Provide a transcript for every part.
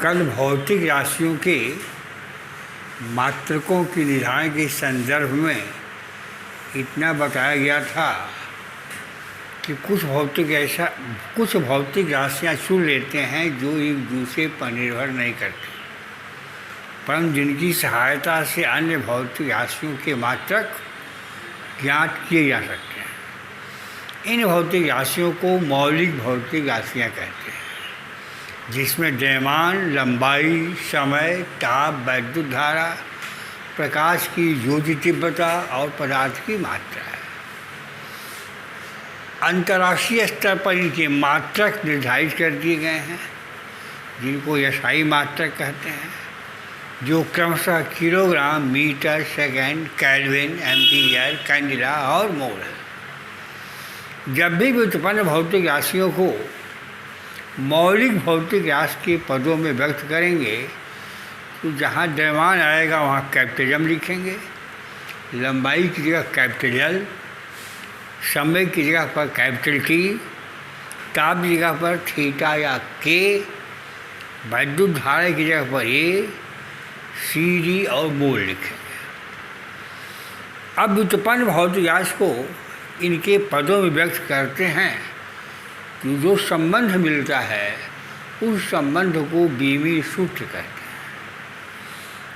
कल भौतिक राशियों के मात्रकों की निर्धारण के संदर्भ में इतना बताया गया था कि कुछ भौतिक राशियाँ चुन लेते हैं जो एक दूसरे पर निर्भर नहीं करती, परंतु जिनकी सहायता से अन्य भौतिक राशियों के मात्रक ज्ञात किए जा सकते हैं। इन भौतिक राशियों को मौलिक भौतिक राशियाँ कहते हैं, जिसमें द्रव्यमान, लंबाई, समय, ताप, वैद्युत धारा, प्रकाश की ज्योति तीव्रता और पदार्थ की मात्रा है। अंतर्राष्ट्रीय स्तर पर इनके मात्रक निर्धारित कर दिए गए हैं, जिनको एसआई मात्रक कहते हैं, जो क्रमशः kilogram, metre, second, kelvin, ampere, candela और मोल है। जब भी व्युत्पन्न भौतिक राशियों को मौलिक भौतिक राशि के पदों में व्यक्त करेंगे तो जहाँ द्रव्यमान आएगा वहाँ कैपिटल एम लिखेंगे, लंबाई की जगह कैपिटल एल, समय की जगह पर कैपिटल टी, ताप की जगह पर थीटा या के, वैद्युत धारा की जगह पर ए, सी, डी और मोल लिखेंगे। अब व्युत्पन्न भौतिक राशि को इनके पदों में व्यक्त करते हैं कि जो संबंध मिलता है उस संबंध को बीमी सूत्र कहते हैं।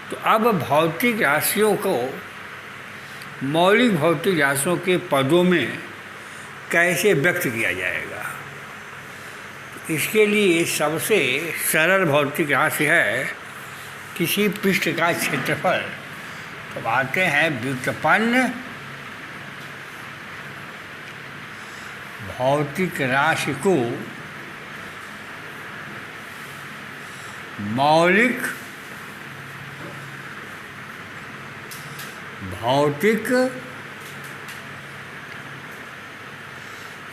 तो अब भौतिक राशियों को मौलिक भौतिक राशियों के पदों में कैसे व्यक्त किया जाएगा? इसके लिए सबसे सरल भौतिक राशि है किसी पृष्ठ का क्षेत्रफल। तो आते हैं व्युत्पन्न भौतिक राशि को मौलिक भौतिक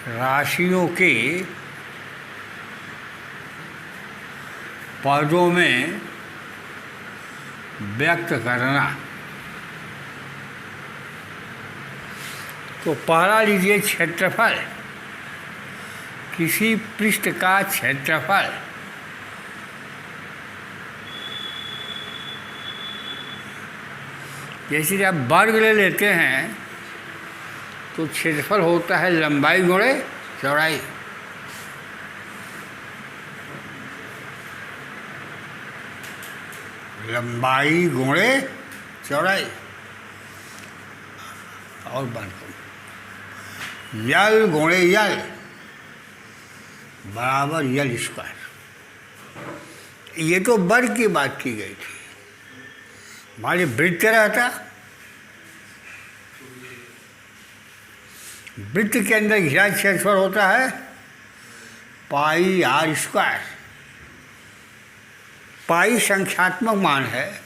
राशियों के पदों में व्यक्त करना। तो पहला लीजिए क्षेत्रफल, किसी पृष्ठ का क्षेत्रफल। जैसे आप वर्ग ले लेते हैं तो क्षेत्रफल होता है लंबाई गुणे चौड़ाई। लंबाई गुणे चौड़ाई और यल गुणे यल बराबर यल स्क्वायर। ये तो वर्ग की बात की गई थी। हमारे वृत्त रहता, वृत्त के अंदर घिरा क्षेत्रफल होता है पाई आर स्क्वायर। पाई संख्यात्मक मान है,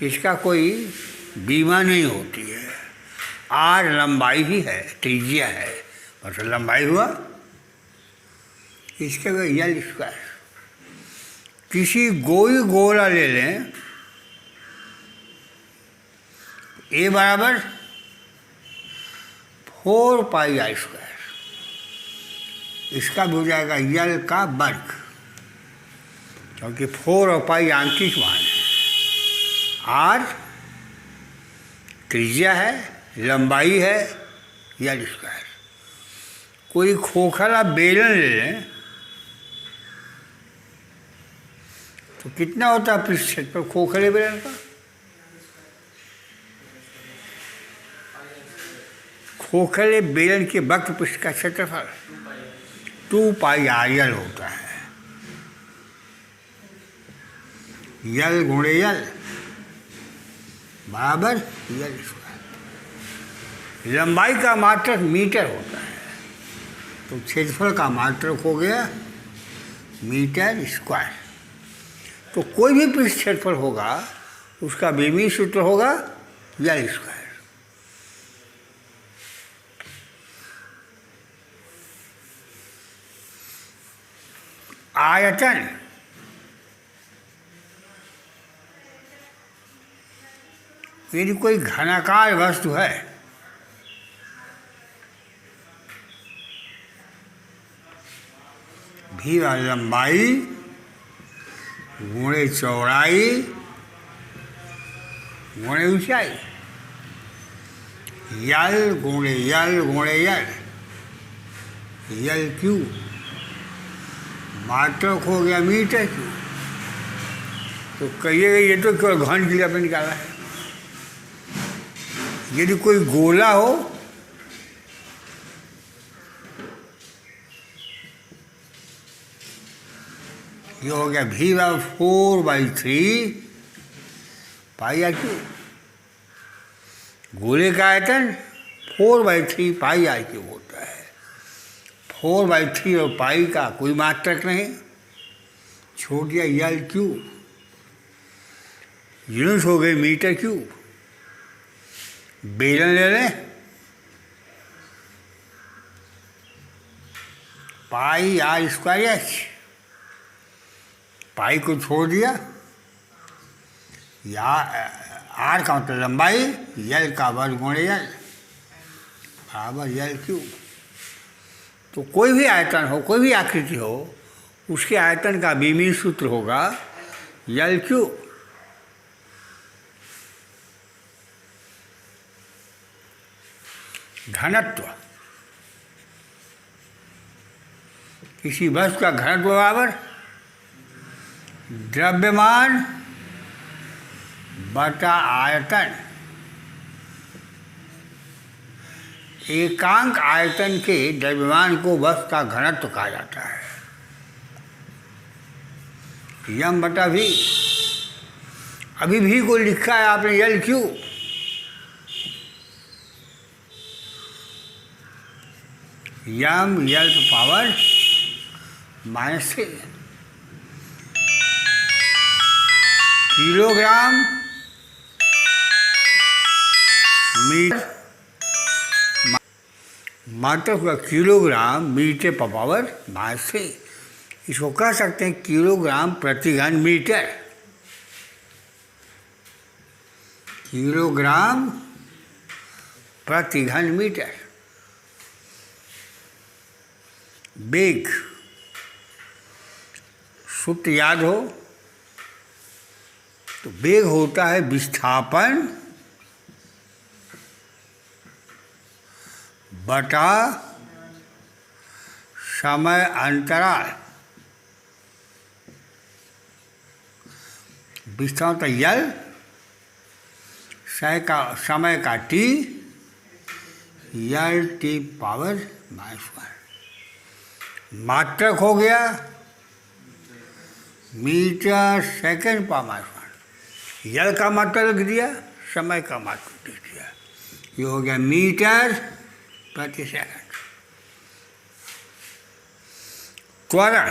इसका कोई बीमा नहीं होती है। आर लंबाई ही है, त्रिज्या है, मतलब लंबाई हुआ, इसके यल स्क्वायर। किसी कोई गोला ले लें, ए बराबर 4 पाई आर स्क्वायर, इसका भी हो जाएगा यल का वर्ग, क्योंकि 4 और पाई आंशिक मान है। आर त्रिज्या है, लंबाई है, यल स्क्वायर। कोई खोखला बेलन ले लें तो कितना होता है पृष्ठ क्षेत्रफल खोखले बेलन का? खोखले बेलन के वक्र पृष्ठ का क्षेत्रफल 2 पाई आर यल होता है। यल गुणे यल बराबर यल स्क्वायर। लंबाई का मात्रक मीटर होता है, तो क्षेत्रफल का मात्रक हो गया मीटर स्क्वायर। तो कोई भी पृष्ठ क्षेत्रफल होगा उसका बीमी सूत्र होगा यल स्क्वायर। आयतन, यदि कोई घनाकार वस्तु है भी लंबाई गुणे चौड़ाई गुणे ऊंचाई, यल गुणे यल गुणे यल, यल क्यू, मात्रक हो गया मीटर क्यू। तो कहिएगा ये तो केवल घन के लिए आपने निकाला है। यदि कोई गोला हो ये हो गया V/4/3 पाई आर क्यू। गोले का आयतन 4/3 पाई आर क्यू होता है। 4/3 और पाई का कोई मात्रक नहीं, छोड़ दिया यल क्यू, यूनिट हो गई मीटर क्यू। बेलन ले लें, पाई आर स्क्वायर एच, पाई को छोड़ दिया, या आर का मतलब लंबाई, यल का वर्ग गुणे यल बराबर यल क्यू। तो कोई भी आयतन हो, कोई भी आकृति हो, उसके आयतन का बीमीय सूत्र होगा यल क्यू। घनत्व, किसी वस्तु का घनत्व बराबर द्रव्यमान बटा आयतन। एकांक आयतन के द्रव्यमान को वस्तु का घनत्व कहा जाता है। यम बटा भी, अभी भी को लिखा है आपने यल क्यू। यम यल पावर -3 किलोग्राम मीटर, मात्रक का किलोग्राम मीटर पर पावर -3। इसको कह सकते हैं किलोग्राम प्रति घन मीटर। किलोग्राम प्रति घन मीटर। वेग, सूत्र याद हो तो वेग होता है विस्थापन बटा समय अंतराल। विस्थापन यल, समय का टी, यल टी पावर -1। मात्रक हो गया मीटर सेकंड पर -1। यल का मात्रक लिख दिया, समय का मात्रक लिख दिया, ये हो गया मीटर प्रति सेकंड। त्वरण,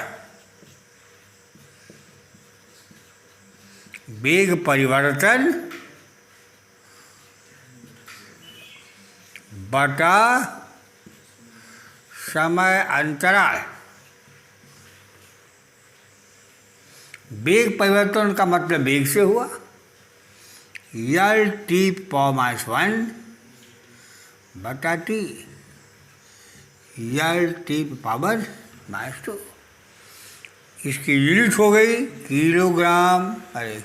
वेग परिवर्तन बटा समय अंतराल। वेग परिवर्तन का मतलब वेग से हुआ, यल टी पावर -1 बटा टी, यल टी पावर -2। इसकी यूनिट हो गई किलोग्राम, अरे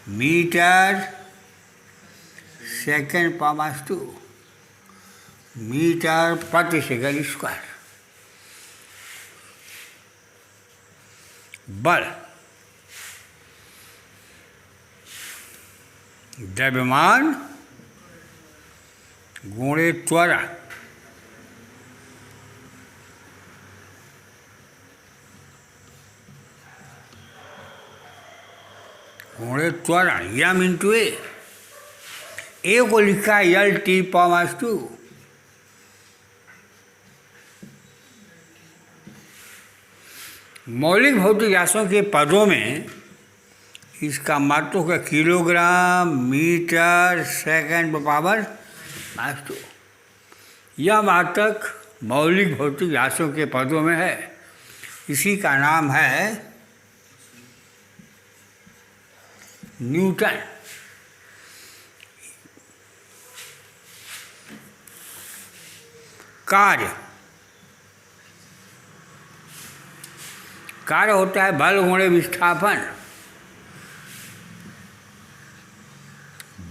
मीटर सेकंड पावर -2, मीटर प्रति सेकंड स्क्वायर। बल, द्रव्यमान गुणे त्वरण। गुणे त्वरण, यम इंटू ए को लिखा है यल टी पावर -2। मौलिक भौतिक राशियों के पदों में इसका मात्रक है किलोग्राम मीटर सेकंड पावर -2। यह मात्रक मौलिक भौतिक राशियों के पदों में है। इसी का नाम है न्यूटन। कार्य, कार्य होता है बल गुणे विस्थापन।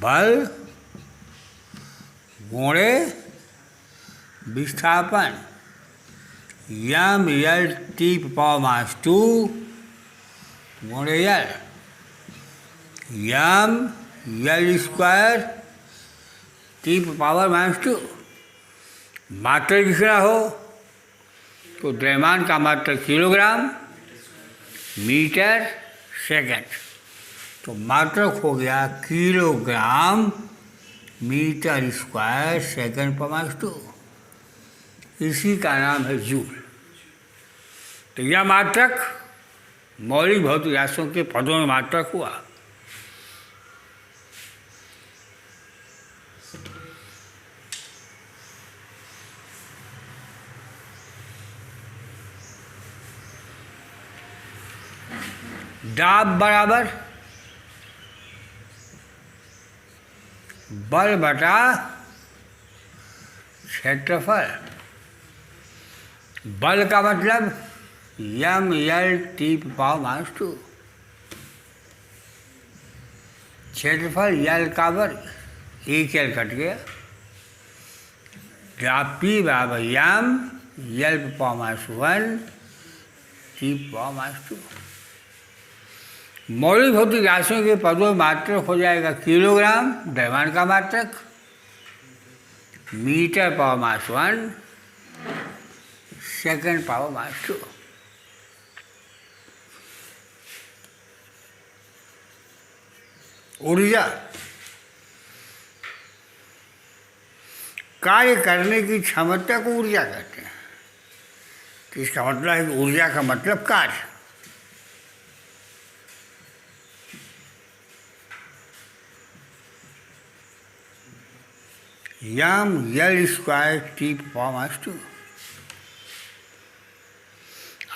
बल गुणे विस्थापन। यम यल टी पावर मास 2 गुणे यल। यम यल स्क्वायर टी पावर -2। मात्रक लिखना हो तो द्रव्यमान का मात्रक किलोग्राम मीटर सेकंड, तो मात्रक हो गया किलोग्राम मीटर स्क्वायर सेकंड पर -2। इसी का नाम है जूल। तो यह मात्रक मौलिक भौतिक राशियों के पदों में मात्रक हुआ। दाब बराबर बल बटा क्षेत्रफल। बल का मतलब यम यल टी पावर -2। क्षेत्रफल यल का वर्ग, एक यल कट गया। पी बराबर यम यल पावर -1 टी पावर -2। मौलिक भौतिक राशियों के पदों में मात्रक हो जाएगा किलोग्राम द्रव्यमान का मात्रक, मीटर पावर -1 सेकंड पावर -2। ऊर्जा कार्य करने की क्षमता को ऊर्जा कहते हैं। तो इसका मतलब है कि ऊर्जा का मतलब कार्य। यम यल स्क्वायर टी पावर -2।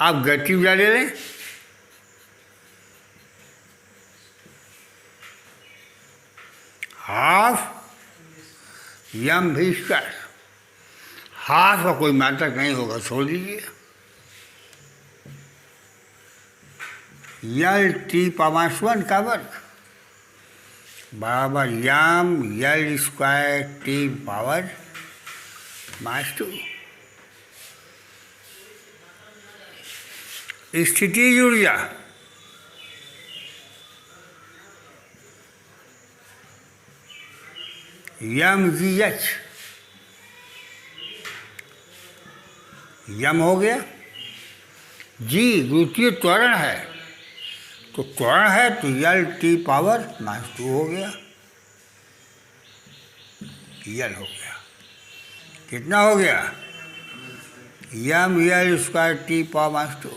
आप गति ऊर्जा ले लें, हाफ यम भी स्क्वायर। हाफ का कोई मात्रक नहीं होगा, छोड़ दीजिए। यल टी पावर -1 का वर्ग बराबर यम यल स्क्वायर टी पावर -2। स्थितिज ऊर्जा यम जी एच। यम हो गया, जी द्वितीय त्वरण है, तो त्वरण है तो यल टी पावर -2 हो गया। यल हो गया, कितना हो गया? यम यल स्क्वायर टी पावर -2।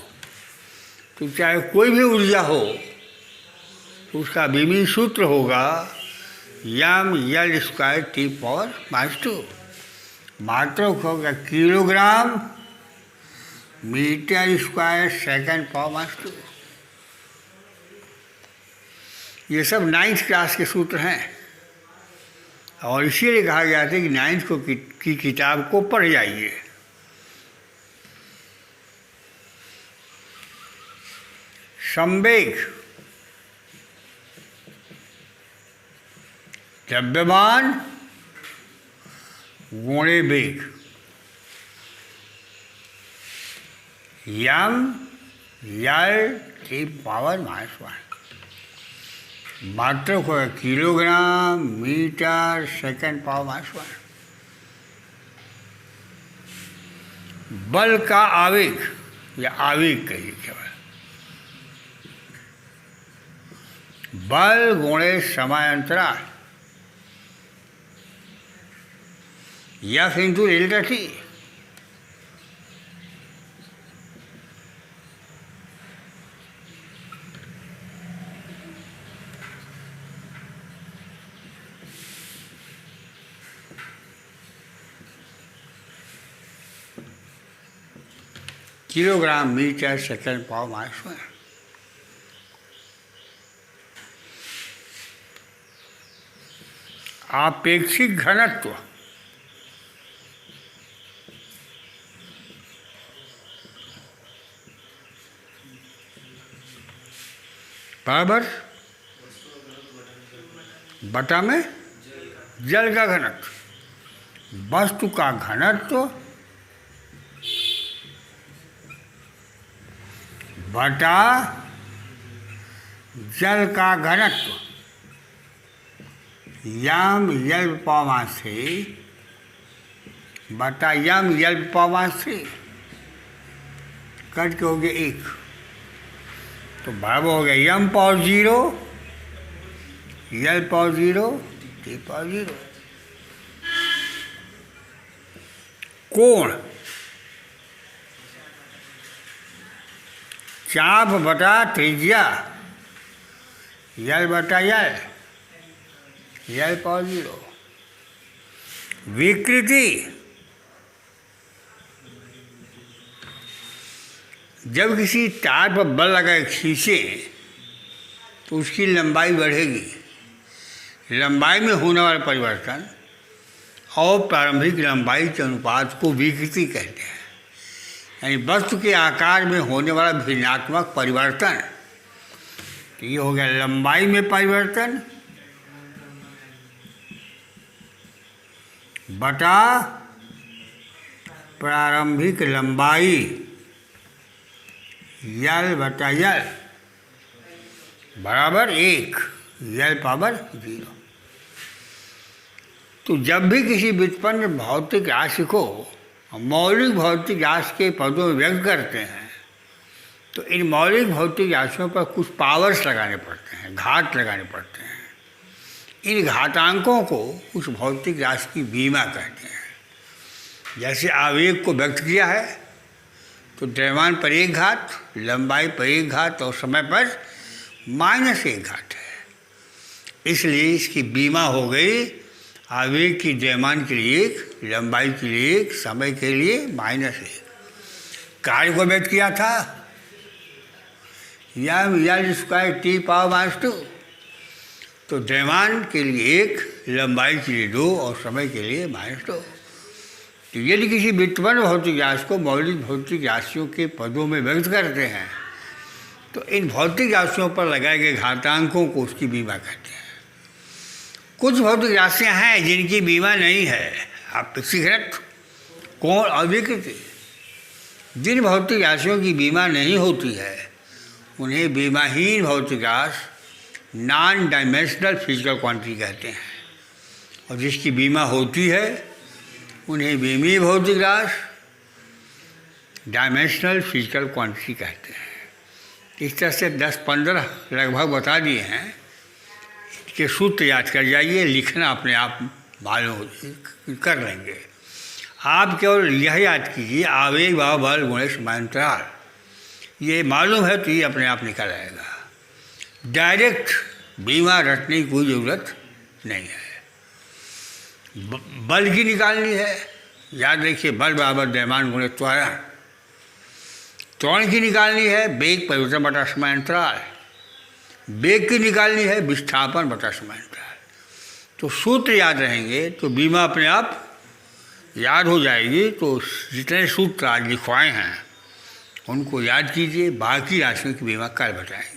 तो चाहे कोई भी ऊर्जा हो तो उसका विमीय सूत्र होगा M L square T power -2। मात्रक होगा kilogram metre square second power -2। ये सब 9th क्लास के सूत्र हैं और इसीलिए कहा गया था कि 9th की किताब को पढ़ जाइए। संवेग द्रव्यमान गुणे वेग। यम यल टी पावर -1। मात्रक होगा किलोग्राम मीटर सेकंड पावर -1। बल का आवेग या आवेग कहिए केवल, बल गुणे समय अंतराल F into delta T. Kilogram metre second power -1। आपेक्षिक घनत्व बराबर बटा में जल का घनत्व। वस्तु का घनत्व बटा जल का घनत्व यम यल पावा से बटा यम यल पावा से कट के हो गया 1, तो बराबर हो गया यम पावर 0 यल पावर 0 टी पावर 0। कोण चाप बटा त्रिज्या यल बटा यल यल पावर 0। विकृति जब किसी तार पर बल लगाए खींचे तो उसकी लंबाई बढ़ेगी। लंबाई में होने वाला परिवर्तन और प्रारंभिक लंबाई के अनुपात को विकृति कहते हैं, यानी वस्तु के आकार में होने वाला भिन्नात्मक परिवर्तन। तो ये हो गया लंबाई में परिवर्तन बटा प्रारंभिक लंबाई यल बटा यल बराबर 1 यल पावर 0। तो जब भी किसी व्युत्पन्न भौतिक राशि को मौलिक भौतिक राशि के पदों में व्यक्त करते हैं तो इन मौलिक भौतिक राशियों पर कुछ पावर्स लगाने पड़ते हैं, घात लगाने पड़ते हैं। इन घातांकों को उस भौतिक राशि की बीमा कहते हैं। जैसे आवेग को व्यक्त किया है तो द्रव्यमान पर 1 घात, लंबाई पर 1 घात और समय पर -1 घात है। इसलिए इसकी बीमा हो गई आवेग की द्रव्यमान के लिए 1, लंबाई के लिए 1, समय के लिए -1। कार्य को व्यक्त किया था यम यल स्क्वायर टी पावर -2, तो द्रव्यमान के लिए 1, लंबाई के लिए 2 और समय के लिए -2। तो यदि किसी व्युत्पन्न भौतिक राशि को मौलिक भौतिक राशियों के पदों में व्यक्त करते हैं तो इन भौतिक राशियों पर लगाए गए घातांकों को उसकी बीमा कहते हैं। कुछ भौतिक राशियाँ हैं जिनकी बीमा नहीं है। आप घनत्व, कोण और विकृति। जिन भौतिक राशियों की बीमा नहीं होती है उन्हें बीमाहीन भौतिक राशि नॉन डायमेंशनल फिजिकल क्वांटिटी कहते हैं, और जिसकी बीमा होती है उन्हें बीमीय भौतिक राशि डायमेंशनल फिजिकल क्वांटिटी कहते हैं। इस तरह से 10-15 लगभग बता दिए हैं कि सूत्र याद कर जाइए, लिखना अपने आप मालूम कर लेंगे। आप केवल यह याद कीजिए आवेग व बल गुणे समांतराल, ये मालूम है तो ये अपने आप निकल आएगा। डायरेक्ट बीमा रटने की कोई ज़रूरत नहीं है। बल की निकालनी है, याद रखिए बल बराबर द्रव्यमान गुणे त्वरण। त्वरण की निकालनी है वेग परिवर्तन बटा समांतराल। वेग की निकालनी है विस्थापन बटा समांतराल। तो सूत्र याद रहेंगे तो बीमा अपने आप याद हो जाएगी। तो जितने सूत्र आज लिखवाए हैं उनको याद कीजिए, बाकी राशियों की बीमा कल बताएंगे।